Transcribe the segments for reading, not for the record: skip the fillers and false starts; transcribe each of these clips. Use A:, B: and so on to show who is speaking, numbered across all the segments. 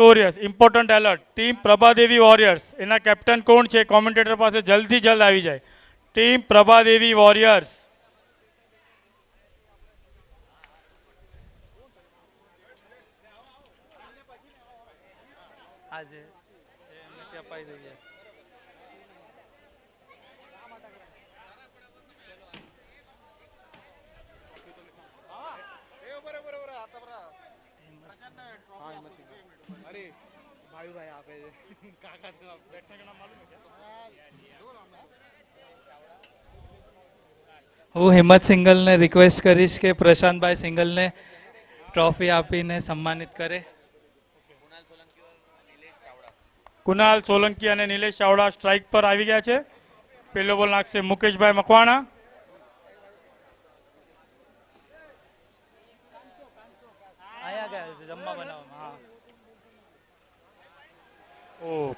A: Warriors important alert team Prabhadevi warriors એના captain કોણ છે કોમેન્ટેટર પાસે જલ્દી જલ્દ આવી જાય ટીમ પ્રભાદેવી વોરિયર્સ આજે અપાઈ દઈએ
B: अरे भाई भाई आप काका बैठने का नाम मालूम है
C: હું હિંમત સિંગલને રિક્વેસ્ટ કરીશ કે પ્રશાંતભાઈ સિંગલને ટ્રોફી આપીને સન્માનિત કરે.
A: કુનાલ સોલંકી અને નિલેશ ચાવડા સ્ટ્રાઇક પર આવી ગયા છે. પહેલો બોલ નાખશે મુકેશભાઈ મકવાણા.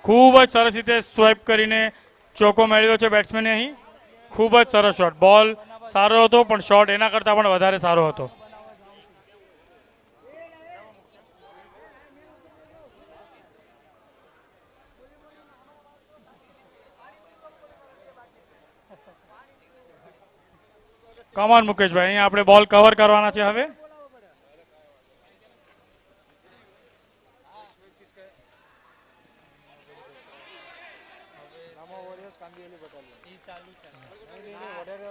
A: ખૂબ જ સરસ રીતે સ્વાઇપ કરીને ચોકો મેળવ્યો છે બેટ્સમેને અહીં. ખૂબ જ સરસ શોટ. બોલ સારો હતો પણ શોટ એના કરતાં પણ વધારે સારો હતો. કમાન મુકેશભાઈ, અહીંયા આપણે બોલ કવર કરવાના છે હવે.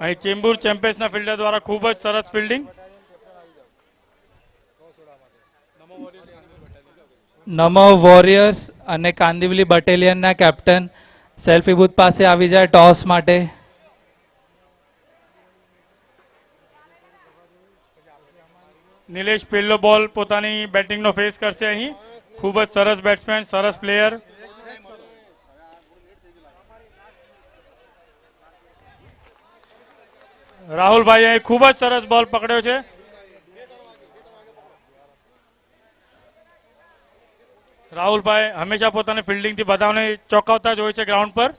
A: અહીં ચેમ્બુર ચેમ્પિયન્સના ફિલ્ડર દ્વારા ખૂબ જ સરસ ફિલ્ડિંગ.
C: નમો વોરિયર્સ અને કાંદિવલી બટાલિયનના કેપ્ટન સેલ્ફી બૂથ પાસે આવી જાય ટોસ માટે.
A: નિલેશ પહેલો બોલ પોતાની બેટિંગનો ફેસ કરશે અહીં. ખૂબ જ સરસ બેટ્સમેન, સરસ પ્લેયર. રાહુલભાઈ અહીં ખૂબ જ સરસ બોલ પકડ્યો છે. રાહુલભાઈ હંમેશા પોતાની ફિલ્ડિંગથી બધાને ચોંકાવતા જ હોય છે ગ્રાઉન્ડ પર.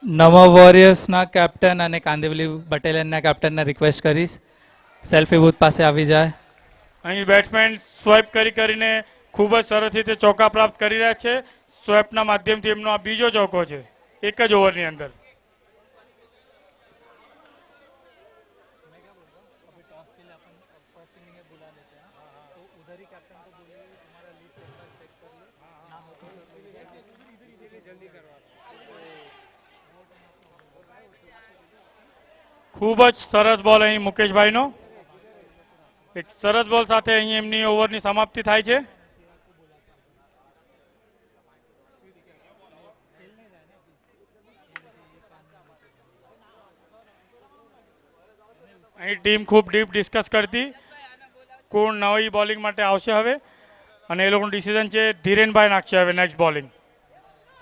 C: નમો વોરિયર્સના કેપ્ટન અને કાંદિવલી બટાલિયનના કેપ્ટનને રિક્વેસ્ટ કરીશ સેલ્ફી બૂથ પાસે આવી જાય.
A: અહીં બેટ્સમેન સ્વાઇપ કરીને ખૂબ જ સરસ રીતે ચોકા પ્રાપ્ત કરી રહ્યા છે. સ્વેપના માધ્યમથી એમનો આ બીજો ચોકો છે એક જ ઓવરની અંદર. ખૂબ જ સરસ બોલ અહીં મુકેશભાઈનો. એક સરસ બોલ સાથે અહીં એમની ઓવરની સમાપ્તિ થાય છે. અહીં ટીમ ખૂબ ડીપ ડિસ્કસ કરતી કોણ નવી બોલિંગ માટે આવશે હવે, અને એ લોકોનું ડિસિઝન છે ધીરેનભાઈ નાખશે હવે નેક્સ્ટ બોલિંગ.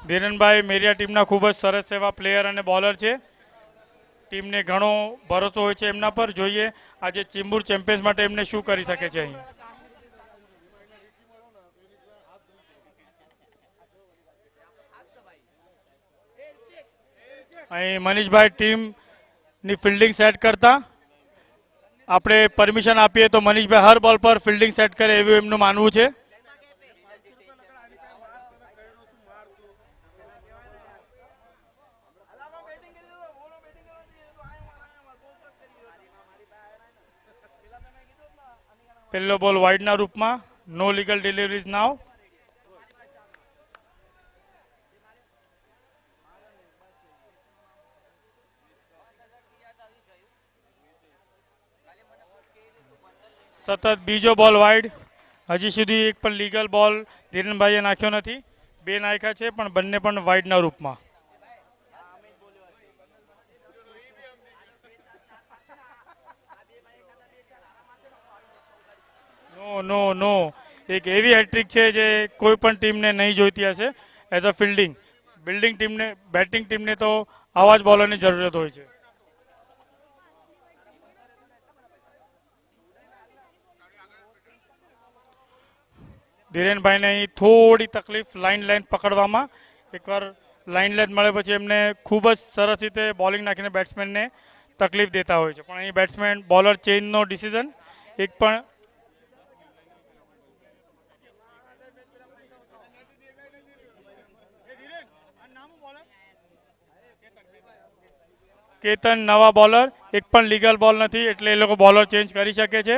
A: ધીરેનભાઈ મેરિયા ટીમના ખૂબ જ સરસ એવા પ્લેયર અને બોલર છે. ટીમને ઘણો ભરોસો હોય છે એમના પર. જોઈએ આજે ચેમ્બુર ચેમ્પિયન્સ માટે એમને શું કરી શકે છે. અહીં મનીષભાઈ ટીમની ફિલ્ડિંગ સેટ કરતા આપણે પરમિશન આપીએ તો મનીષભાઈ હર બોલ પર ફિલ્ડિંગ સેટ કરે એવું એમનું માનવું છે. પહેલો બોલ વાઇડના રૂપમાં. નો લીગલ ડિલિવરીઝ નાવ. સતત બીજો બોલ વાઇડ. હજી સુધી એક પણ લીગલ બોલ ધીરેનભાઈએ નાખ્યો નથી. બે નાખ્યા છે પણ બંને પણ વાઇડના રૂપમાં. નો નો એક એવી હેટ્રિક છે જે કોઈ પણ ટીમને નહીં જોઈતી હશે એઝ અ ફિલ્ડિંગ. બિલ્ડિંગ ટીમને, બેટિંગ ટીમને તો આવા જ બોલરની જરૂરત હોય છે. ધીરેનભાઈને અહીં થોડી તકલીફ લાઇન લેન્થ પકડવામાં. એકવાર લાઇન લેન્થ મળે પછી એમને ખૂબ જ સરસ રીતે બોલિંગ નાખીને બેટ્સમેનને તકલીફ દેતા હોય છે. પણ અહીં બેટ્સમેન બોલર ચેન્જનો ડિસિઝન એક પણ કેતન નવા બોલર, એક પણ લીગલ બોલ નથી એટલે એ લોકો બોલર ચેન્જ કરી શકે છે.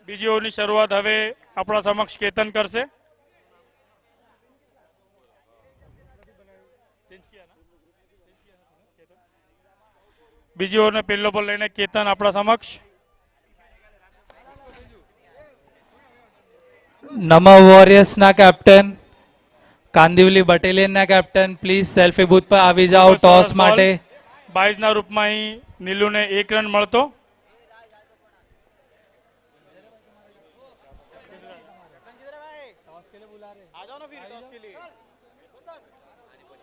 A: બીજી ઓવરની શરૂઆત હવે આપણા સમક્ષ કેતન કરશે. બીજી ઓવરનો પહેલો બોલ લઈને કેતન આપણા સમક્ષ.
C: નમા વોરિયર્સના કેપ્ટન કાંદિવલી બટેલિયનના કેપ્ટન પ્લીઝ સેલ્ફી બૂથ પર આવી જાઓ
A: ખૂબ જ
C: ટોસ
A: સરસ
C: માટે.
A: બોલ. 22 ના રૂપમાં અહીં નીલુને 1 રન મળતો.
B: आ जाओ ना फिर टॉस के लिए.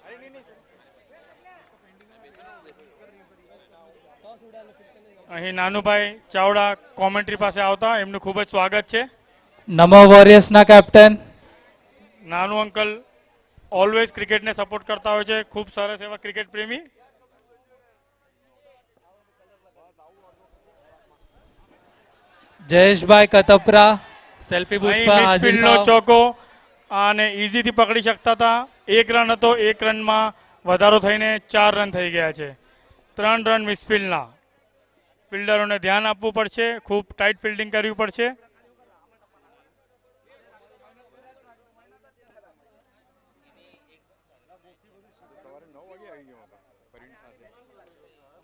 B: अरे नहीं नहीं
A: અહીં નાનુભાઈ ચાવડા કોમેન્ટ્રી પાસે આવતા એમનું ખૂબ જ સ્વાગત છે.
C: નમા વોરિયર્સના કેપ્ટન
A: નાનું અંકલ ઓલવેઝ ક્રિકેટને સપોર્ટ કરતા હોય છે, ખૂબ સરસ એવા ક્રિકેટ પ્રેમી.
C: જયેશભાઈ કતપરા સેલ્ફી બૂથ
A: અહીં
C: પર હાજર
A: મિસફિલ્ડનો
C: થાઓ.
A: ચોકો અને ઇઝીથી પકડી શકતા હતા. 1 રન હતો, 1 રનમાં વધારો થઈને 4 રન થઈ ગયા છે. 3 રન મિસફિલ્ડના. ફિલ્ડરોને ધ્યાન આપવું પડશે, ખૂબ ટાઈટ ફિલ્ડિંગ કરવી પડશે.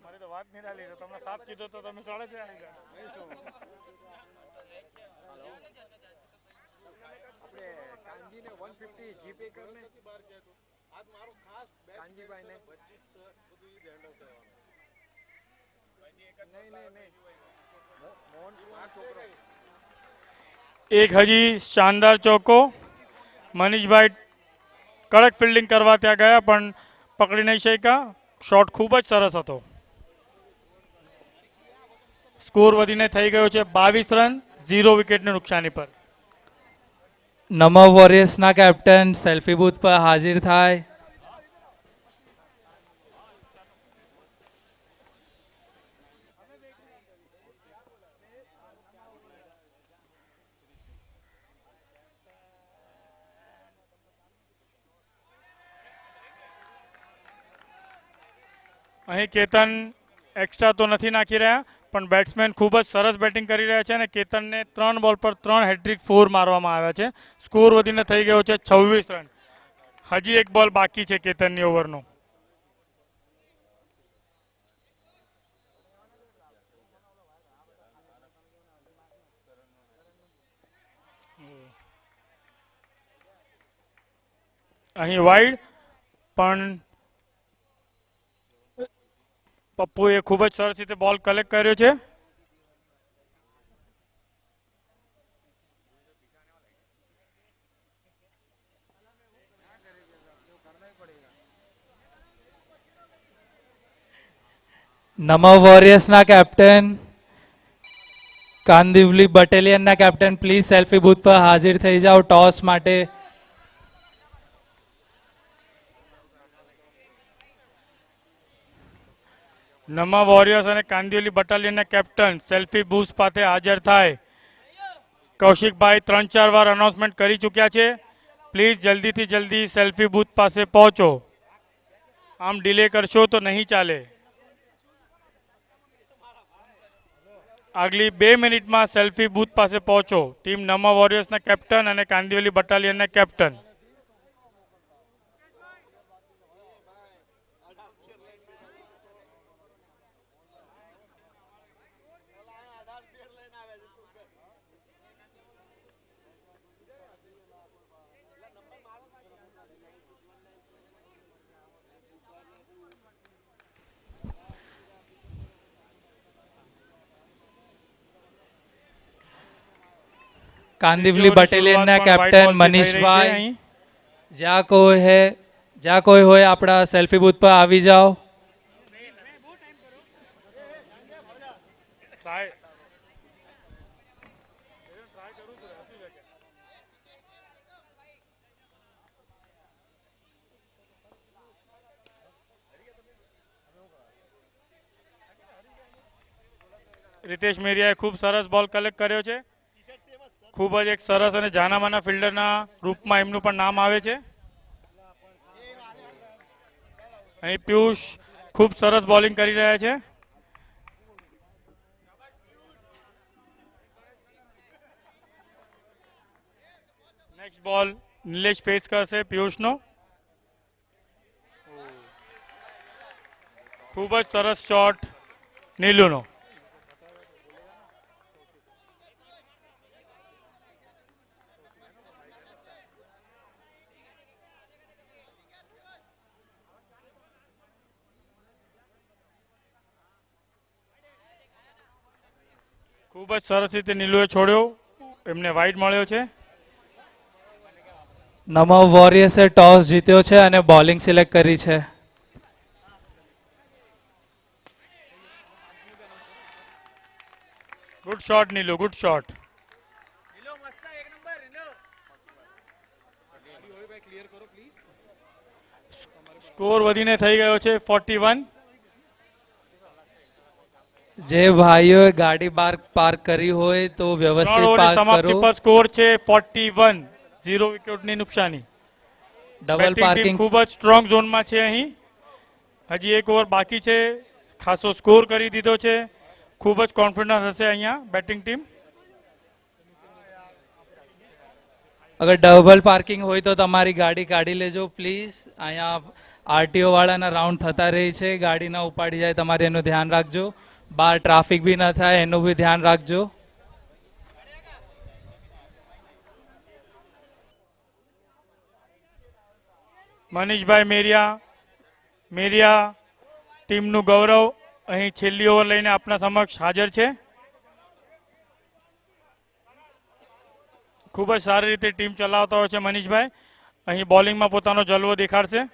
A: મારી તો વાત નિરાલી છે, તમને 7 કીધો તો તમે 4.5 આવી જાય.
B: આપણે કાનજીને 150 જીપે કરને. આજ મારો ખાસ કાનજીભાઈને નહીં નહીં નહીં મોહન છોકરો.
A: એક હજી શાનદાર ચોકો. મનીષભાઈ કડક ફિલ્ડિંગ કરવા ત્યાં ગયા પણ પકડી નહીં શક્યા. શોટ ખૂબ જ સરસ હતો. સ્કોર વધીને થઈ ગયો છે 22 રન, 0 વિકેટની નુકસાની પર.
C: નમા વોરિયર્સના કેપ્ટન સેલ્ફી બૂથ પર હાજર થાય.
A: અહીં કેતન એક્સ્ટ્રા તો નથી નાખી રહ્યા પણ બેટ્સમેન ખૂબ જ સરસ બેટિંગ કરી રહ્યા છે અને કેતનને 3 બોલ પર 3 હેટ્રિક 4 મારવામાં આવ્યા છે. સ્કોર વધીને થઈ ગયો છે 26 રન. હજી એક બોલ બાકી છે કેતનની ઓવરનો. અહીં વાઇડ પણ પપ્પુએ ખૂબ જ સરસ રીતે બોલ કલેક્ટ કર્યો છે.
C: નમા વોરિયર્સના કેપ્ટન કાંદિવલી બટેલિયનના કેપ્ટન પ્લીઝ સેલ્ફી બૂથ પર હાજર થઈ જાઓ ટોસ માટે.
A: નમા વોરિયર્સ અને કાંદિવલી બટાલિયનના કેપ્ટન સેલ્ફી બૂથ પાસે હાજર થાય. કૌશિકભાઈ 3-4 વાર અનાઉન્સમેન્ટ કરી ચૂક્યા છે. પ્લીઝ જલ્દીથી જલ્દી સેલ્ફી બૂથ પાસે પહોંચો. આમ ડિલે કરશો તો નહીં ચાલે. આગલી 2 મિનિટમાં સેલ્ફી બૂથ પાસે પહોંચો. ટીમ નમા વોરિયર્સના કેપ્ટન અને કાંદિવલી બટાલિયનના કેપ્ટન.
C: કાંદિવલી બટેલિયનના કેપ્ટન મનીષભાઈ જ્યાં કોઈ હોય આપણા સેલ્ફી બૂથ પર આવી જાઓ.
A: रितेश मेरियाए खूब सरस बॉल कलेक्ट કર્યો છે ખૂબ જ એક સરસ અને જાનામાના ફિલ્ડરના રૂપમાં એમનું પણ નામ આવે છે અહીં પિયુષ ખૂબ સરસ બોલિંગ કરી રહ્યા છે નેક્સ્ટ બોલ નિલેશ ફેસ કરશે પિયુષનો ખૂબ જ સરસ શોટ નીલુનો ખૂબ જ સરસ રીતે નીલુએ છોડ્યો એમને વાઇડ મળ્યો છે
C: નમો વોરિયર્સે ટોસ જીત્યો છે અને બોલિંગ સિલેક્ટ કરી છે
A: good shot Nilu good shot score વધીને થઈ ગયો છે 41
C: જે ભાઈઓએ ગાડી બાર પાર્ક કરી હોય તો
A: ત્રણ
C: વ્યવસ્થિત
A: ઓવરની
C: પાર્ક
A: સમાપ્તિ
C: કરો
A: પર સ્કોર છે 41 0 વિકેટની નુકસાની
C: ડબલ
A: બેટિંગ ટીમ
C: પાર્કિંગ
A: ખૂબ જ સ્ટ્રોંગ ઝોનમાં છે અહીં હજી એક ઓવર બાકી છે ખાસો સ્કોર કરી દીધો છે ખૂબ જ કોન્ફિડન્સ હશે અહીંયા બેટિંગ ટીમ
C: અગર ડબલ પાર્કિંગ હોય તો તમારી ગાડી કાઢી લેજો પ્લીઝ અહીંયા આરટીઓ વાળાના રાઉન્ડ થતા રહે છે ગાડી ના ઉપાડી જાય તમારે એનું ધ્યાન રાખજો બહાર ટ્રાફિક બી ન થાય એનું બી ધ્યાન રાખજો
A: મનીષભાઈ મેરિયા ટીમનું ગૌરવ અહીં છેલ્લી ઓવર લઈને આપના સમક્ષ હાજર છે ખૂબ જ સારી રીતે ટીમ ચલાવતા હોય છે મનીષભાઈ અહીં બોલિંગમાં પોતાનો જલવો દેખાડશે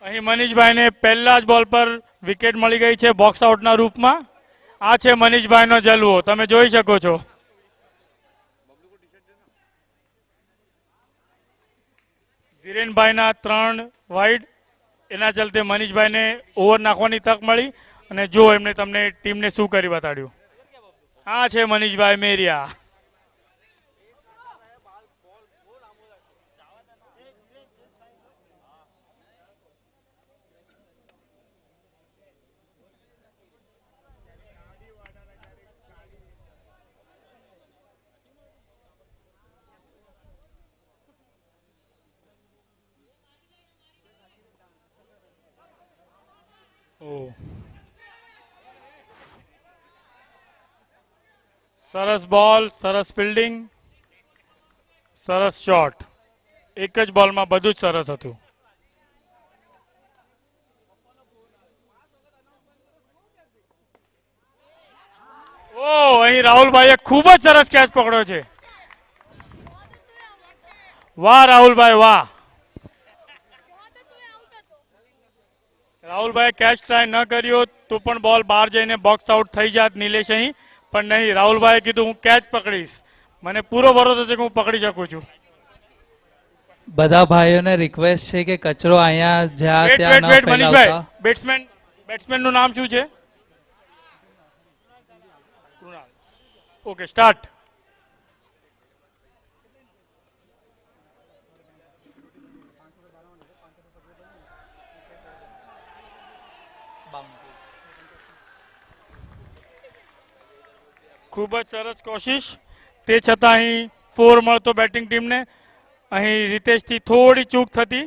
A: અહીં મનીષભાઈને પહેલા જ બોલ પર વિકેટ મળી ગઈ છે બોક્સ આઉટના રૂપમાં આ છે મનીષભાઈનો જલવો તમે જોઈ શકો છો ધીરેનભાઈના 3 વાઇડ એના ચલતે મનીષભાઈને ઓવર નાખવાની તક મળી અને જો એમને તમને ટીમને શું કરી બતાડ્યું આ છે મનીષભાઈ મેરિયા સરસ બોલ સરસ ફિલ્ડિંગ સરસ શોટ એક જ બોલમાં બધું જ સરસ હતું ઓ અહીં રાહુલભાઈએ ખૂબ જ સરસ કેચ પકડ્યો છે વાહ રાહુલભાઈ વાહ રાહુલભાઈ કેચ ટ્રાય ન કર્યો તો પણ બોલ બહાર જઈને બોક્સ આઉટ થઈ જાત નિલેશ અહીં પણ નહીં રાહુલભાઈએ કીધું હું કેચ પકડીશ મને પૂરો ભરોસો છે કે હું પકડી શકું છું
C: બધા ભાઈઓને રિક્વેસ્ટ છે કે કચરો અહીંયા જ્યાં
A: વેટ
C: ત્યાં
A: વેટ
C: ન
A: વેટ મનીષભાઈ
C: ફેલાવતા
A: બેટ્સમેનનું નામ શું છે ઓકે સ્ટાર્ટ ખૂબ જ સરસ કોશિશ તે છતાં અહીં 4 મળતો બેટિંગ ટીમને અહીં રીતેશથી થોડી ચૂક થતી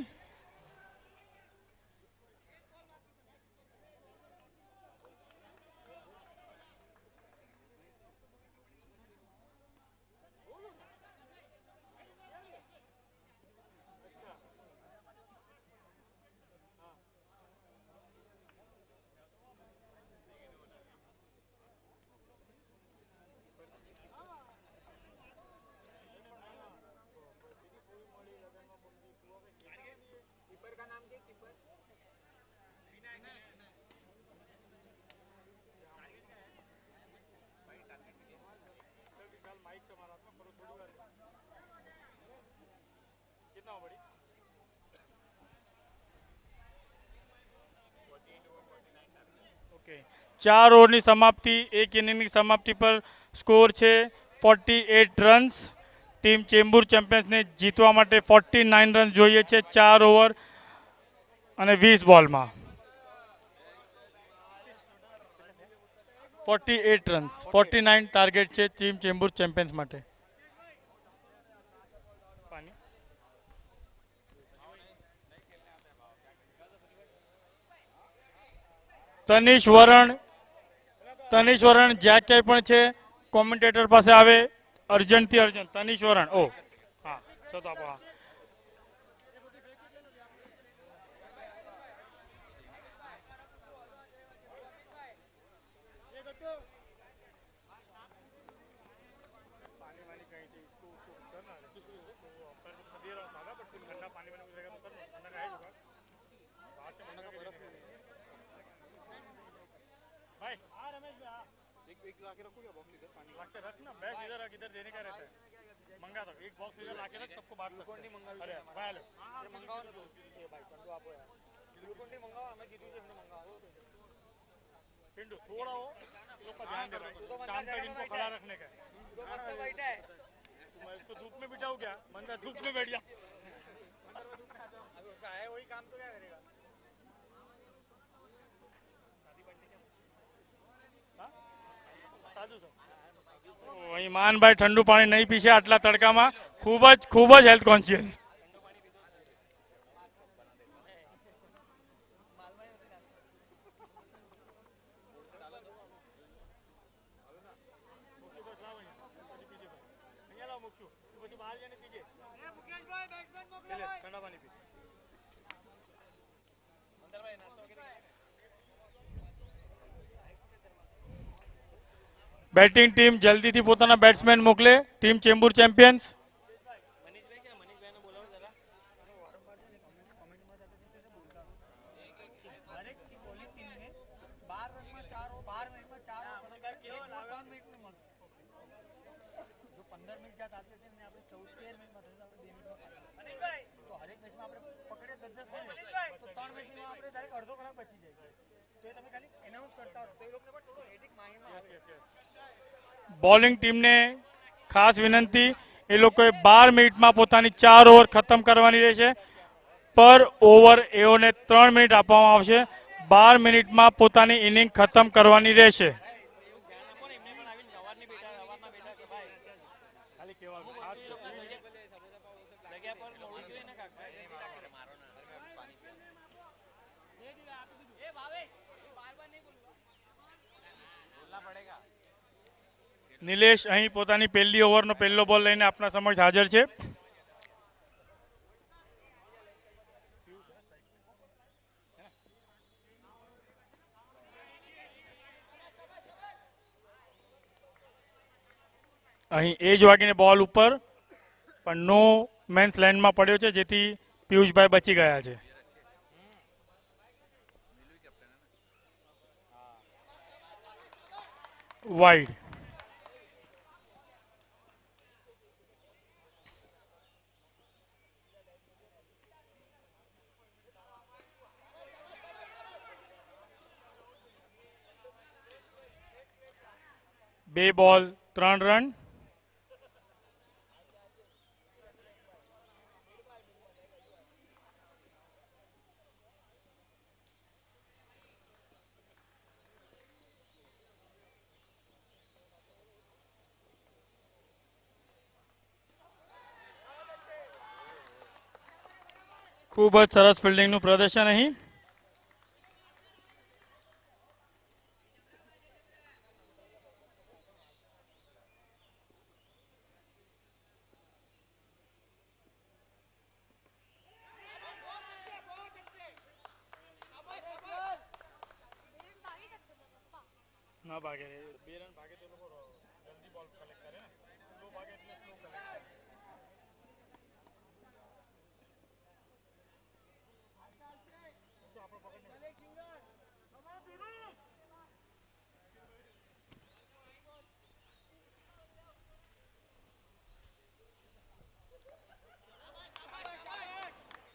A: ઓકે, 4 ઓવરની સમાપ્તિ, એક ઇનિંગની સમાપ્તિ પર સ્કોર છે 48 રન્સ. ટીમ ચેમ્બુર ચેમ્પિયન્સને જીતવા માટે 49 રન જોઈએ છે 4 ઓવર અને 20 બોલમાં. 48 રન્સ, 49 ટાર્ગેટ છે ટીમ ચેમ્બુર ચેમ્પિયન્સ માટે. તનિષ વરણ જ્યાં ક્યાંય પણ છે કોમેન્ટેટર પાસે આવે અર્જન્ટથી અર્જન્ટ. તનિષ વરણ, ઓ હા, ચલો આપો. હા,
B: एक लाके रखो क्या बॉक्स इधर पानी
A: रख ना, बैग इधर रख, इधर देने का रहता है. मंगा दो, एक बॉक्स इधर लाके रख, सबको बांट सकते हैं. अरे भाई लो.
B: ये मंगाओ ना तो ये भाई चंदू आप यार ग्लूकोन डी मंगाओ हमें कीधું છે એમને મંગાવો
A: पिंडू थोड़ा हो, ये लोग का ध्यान दे रहा है. शाम तक इनको खड़ा रखने का है.
B: तो मतलब बैठा है
A: मैं इसको धूप में बिठाऊं क्या? बंदा धूप में बैठ गया.
B: अभी उसका है वही काम तो क्या करेगा
A: સાદું છે. અહીં માનભાઈ ઠંડુ પાણી નહીં પીશે આટલા તડકામાં. ખૂબ જ હેલ્થ કોન્શિયસ.
B: मुकेश भाई बैट्समैन मोकलो भाई
A: ઠંડા પાણી પી. બેટિંગ ટીમ જલ્દીથી પોતાના બેટ્સમેન મોકલે. Team Chembur champions.
B: हर एक की बॉलिंग टीम में 12 रन में 4 और 12 मिनट में 4 और 5 मिनट में मर जो 15 मिनट ज्यादा आते थे ने આપણે 14 મિનિટ માં થશે આપણે 2 મિનિટમાં તો હર એક મેચમાં આપણે પકડે 10 મિનિટ તો 3 મેચમાં આપણે ડાયરેક્ટ અડધો કલાક બચી જાય તો એ તમે ખાલી એનાઉન્સ કરતા રહો તો એ લોકોને પણ થોડો હેડિક માઇન્ડમાં આવે
A: બોલિંગ ટીમને ખાસ વિનંતી, એ લોકોએ 12 મિનિટમાં પોતાની 4 ઓવર ખતમ કરવાની રહેશે. પર ઓવર એઓને 3 મિનિટ આપવામાં આવશે. 12 મિનિટમાં પોતાની ઇનિંગ ખતમ કરવાની રહેશે. નિલેશ અહીં પોતાની પહેલી ઓવરનો પહેલો બોલ લઈને આપના સમક્ષ હાજર છે. અહીં એજ વાગીને બોલ ઉપર પણ નો મેન્સ લેન્ડમાં પડ્યો છે, જેથી પિયુષભાઈ બચી ગયા છે. વાઇડ. બે બોલ 3 રન. ખૂબ જ સરસ ફિલ્ડિંગનું પ્રદર્શન અહીં. ના ભાગે, 2 રન ભાગે તો લોકો જલ્દી બોલ કલેક્ટ કરે ને. સ્લો ભાગે એટલે સ્લો કલેક્ટ કરે.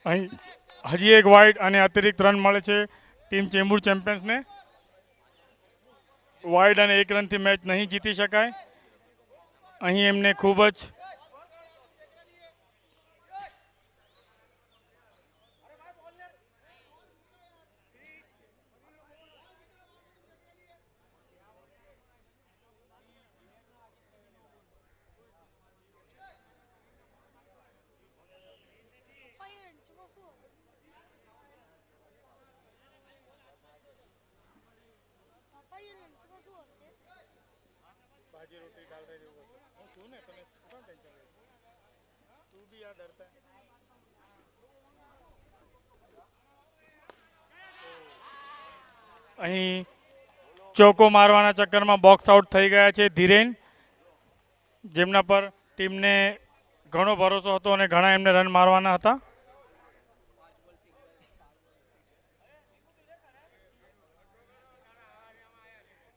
A: અહીં હજી એક વાઇડ અને અતિરિક્ત રન મળે છે ટીમ ચેમ્બુર ચેમ્પિયન્સને. વાઇડ અને એક રનથી મેચ નહીં જીતી શકાય. અહીં એમને ખૂબ જ અહીં ચોકો મારવાના ચક્કરમાં બોક્સ આઉટ થઈ ગયા છે ધીરેન, જેમના પર ટીમને ઘણો ભરોસો હતો અને ઘણા એમને રન મારવાના હતા.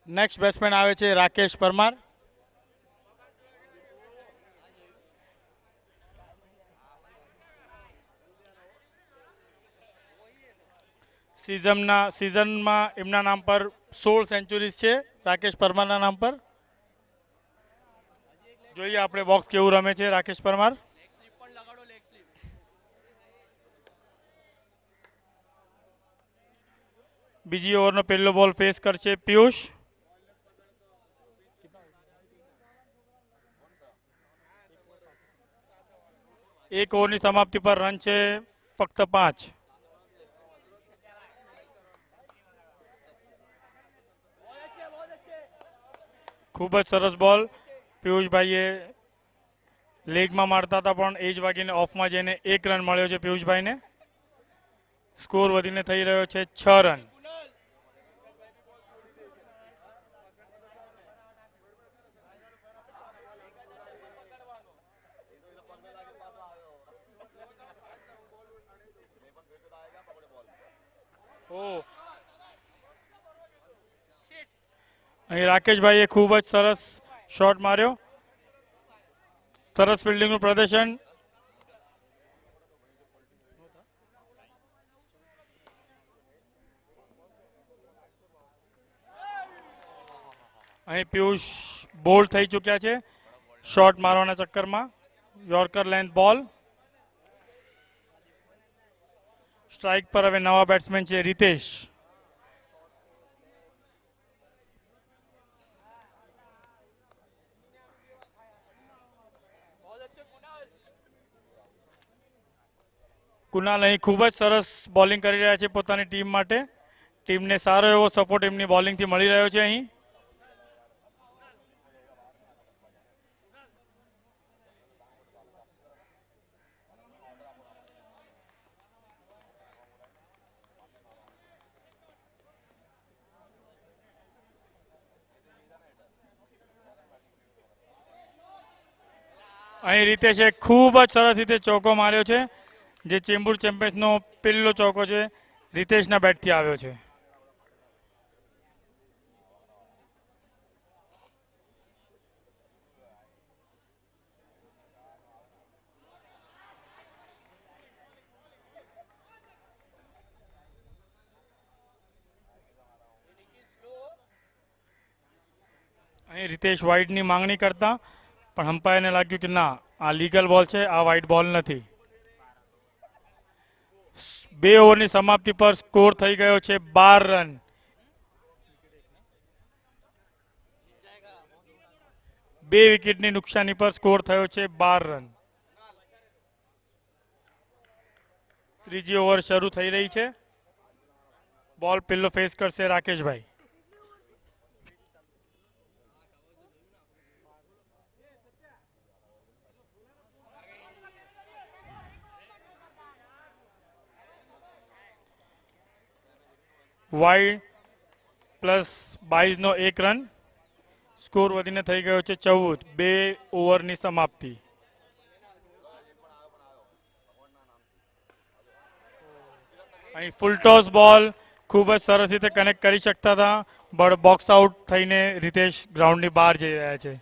A: નેક્સ્ટ બેટ્સમેન આવે છે રાકેશ પરમાર. સિઝનમાં એમના નામ પર 16 સેન્ચુરીઝ છે રાકેશ પરમારના નામ પર. જોઈએ આપણે બોક્સ કેવું રમે છે રાકેશ પરમાર. બીજી ઓવરનો પહેલો બોલ ફેસ કરશે પિયુષ. એક ઓવરની સમાપ્તિ પર રન છે ફક્ત 5. ખૂબ જ સરસ બોલ પિયુષભાઈએ લેગમાં મારતા હતા, પણ એ જ વાગીને ઓફમાં જઈને 1 રન મળ્યો છે પિયુષભાઈને. સ્કોર વધીને થઈ રહ્યો છે 6 રન. અહીં રાકેશભાઈએ ખૂબ જ સરસ શોટ માર્યો. સરસ ફિલ્ડિંગનું પ્રદર્શન. અહીં પિયુષ બોલ્ડ થઈ ચૂક્યા છે શોટ મારવાના ચક્કરમાં. યોર્કર લેન્થ બોલ. સ્ટ્રાઇક પર હવે નવા બેટ્સમેન છે રીતેશ. કુનાલ અહીં ખૂબ જ સરસ બોલિંગ કરી રહ્યા છે પોતાની ટીમ માટે. ટીમને સારો એવો સપોર્ટ એમની બોલિંગથી મળી રહ્યો છે અહીં. અહીં રીતેશે ખૂબ જ સરસ રીતે ચોકો માર્યો છે, જે ચેમ્બુર ચેમ્પિયન્સનો પહેલો ચોકો છે રીતેશના બેટથી આવ્યો છે. અહીં રીતેશ વાઇડની માંગણી કરતા પણ અમ્પાયરને લાગ્યું કે ના, આ લીગલ બોલ છે, આ વાઇડ બોલ નથી. 2 ઓવરની સમાપ્તિ પર સ્કોર થઈ ગયો છે 12 રન. બે વિકેટની નુકસાની પર સ્કોર થયો છે 12 રન. ત્રીજી ઓવર શરૂ થઈ રહી છે. બોલ પેલો ફેસ કરશે રાકેશભાઈ. વાઇડ પ્લસ 22નો 1 રન. સ્કોર વધીને થઈ ગયો છે 14. 2 ઓવરની સમાપ્તિ. અહીં ફૂલ ટોસ બોલ ખૂબ જ સરસ રીતે કનેક્ટ કરી શકતા હતા, બટ બોક્સ આઉટ થઈને રીતેશ ગ્રાઉન્ડની બહાર જઈ રહ્યા છે.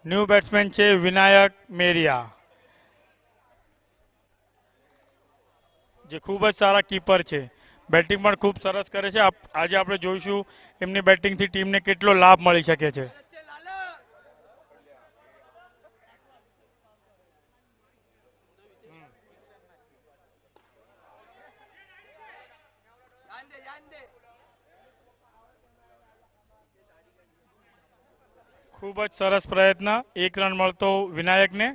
A: ન્યૂ બેટ્સમેન છે વિનાયક મેરિયા. જે ખૂબ જ સારા કીપર છે. બેટિંગ પણ ખૂબ સરસ કરે છે. આજે આપણે જોઈશું એમની બેટિંગથી ટીમને કેટલો લાભ મળી શકે છે. ખૂબ જ સરસ પ્રયત્ન. 1 રન મળતો વિનાયકને.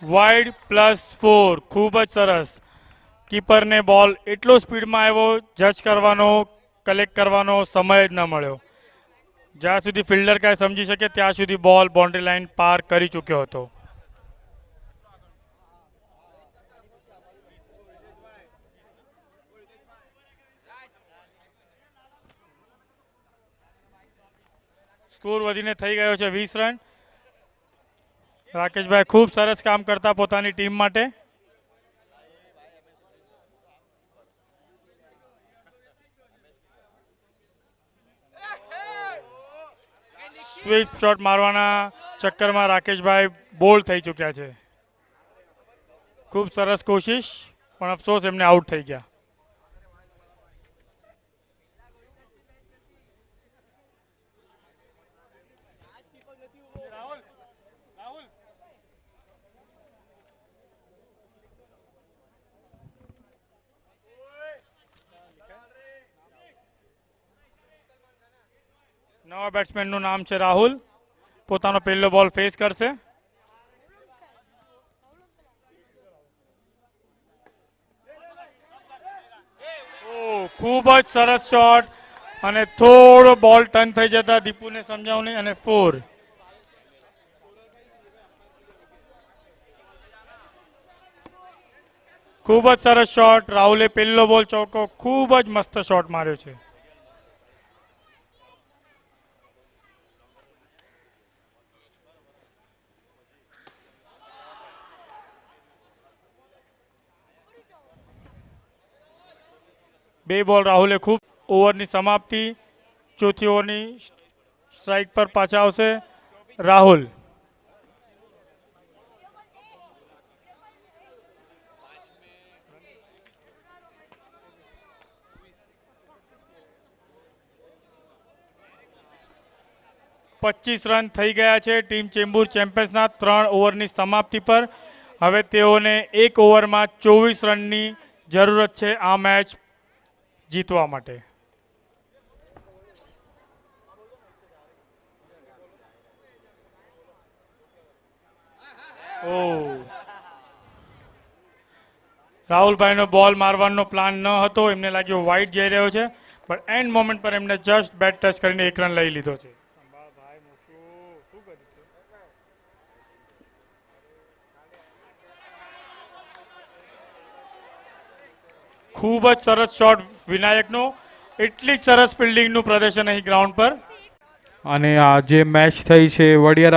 A: વાઇડ +4. ખૂબ જ સરસ. કીપરને બોલ એટલો સ્પીડમાં આવ્યો, જજ કરવાનો, કલેક્ટ કરવાનો સમય જ ન મળ્યો. જ્યાં સુધી ફિલ્ડર કાંઈ સમજી શકે ત્યાં સુધી બોલ બાઉન્ડ્રી લાઇન પાર કરી ચૂક્યો હતો. સ્કોર વધીને થઈ ગયો છે 20 રન. રાકેશભાઈ ખૂબ સરસ કામ કરતા પોતાની ટીમ માટે. સ્વીપ શોટ મારવાના ચક્કરમાં રાકેશભાઈ બોલ્ડ થઈ ચૂક્યા છે. ખૂબ સરસ કોશિશ, પણ અફસોસ એમને આઉટ થઈ ગયા. નવા બેટ્સમેનનું નામ છે રાહુલ. પોતાનો પહેલો બોલ ફેસ કરશે. ખૂબ જ સરસ શોટ અને થોડો બોલ ટર્ન થઈ જતા દીપુને સમજાવણી અને 4. ખૂબ જ સરસ શોટ. રાહુલે પહેલો બોલ ચોકો ખૂબ જ મસ્ત શોટ માર્યો છે. બે બોલ રાહુલે ખૂબ. ઓવરની સમાપ્તિ. ચોથી ઓવરની સ્ટ્રાઇક પર પાછા આવશે રાહુલ. પચીસ રન થઈ ગયા છે ટીમ ચેમ્બુર ચેમ્પિયન્સના 3 ઓવરની સમાપ્તિ પર. હવે તેઓને 1 ઓવરમાં 24 રનની જરૂરત છે આ મેચ જીતવા માટે. રાહુલભાઈનો બોલ મારવાનો પ્લાન ન હતો. એમને લાગ્યું વાઇડ જઈ રહ્યો છે, પણ એન્ડ મોમેન્ટ પર એમને જસ્ટ બેટ ટચ કરીને 1 રન લઈ લીધો છે. ખૂબ જ સરસ શોટ વિનાયકનો. એટલી જ સરસ ફિલ્ડિંગનું પ્રદર્શન અહીં ગ્રાઉન્ડ પર.
D: અને આ જે મેચ થઈ છે વડિયારા